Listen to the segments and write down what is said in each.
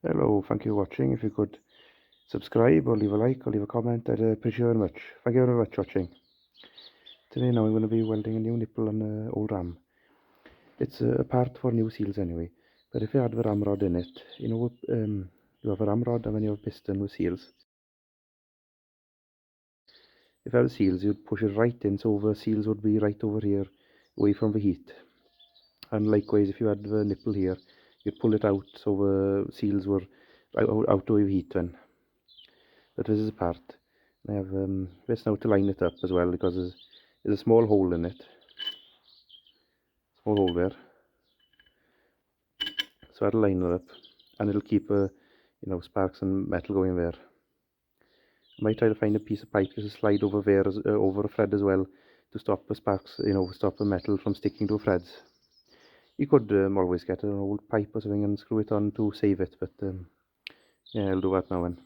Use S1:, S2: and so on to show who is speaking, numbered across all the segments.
S1: Hello, thank you for watching. If you could subscribe or leave a like or leave a comment, I'd appreciate very much. Thank you very much for watching. Today now I'm going to be welding a new nipple on an old ram. It's a part for new seals anyway, but if you had the ram rod in it, you have a ram rod and then you have a piston with seals. If you had seals, you'd push it right in, so the seals would be right over here, away from the heat. And likewise, if you had the nipple here, you'd pull it out so the seals were out of the heat then. But this is a part. I have this now to line it up as well because there's a small hole in it. Small hole there. So I'll line it up and it'll keep sparks and metal going there. I might try to find a piece of pipe just to slide over there over a thread as well to stop the sparks, stop the metal from sticking to the threads. You could always get an old pipe or something and screw it on to save it, but yeah, I'll do that now then.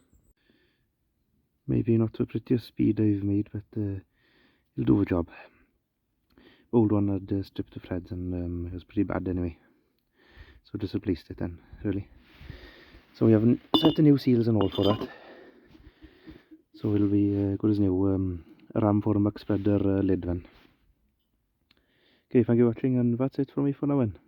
S1: Maybe not the prettiest speed I've made, but it'll do the job. Old one had stripped the threads and it was pretty bad anyway, so just replaced it then, really. So we haven't set the new seals and all for that, so it'll be good as new. A ram for a Muck spreader lid then. Okay, thank you for watching, and that's it from me for now then.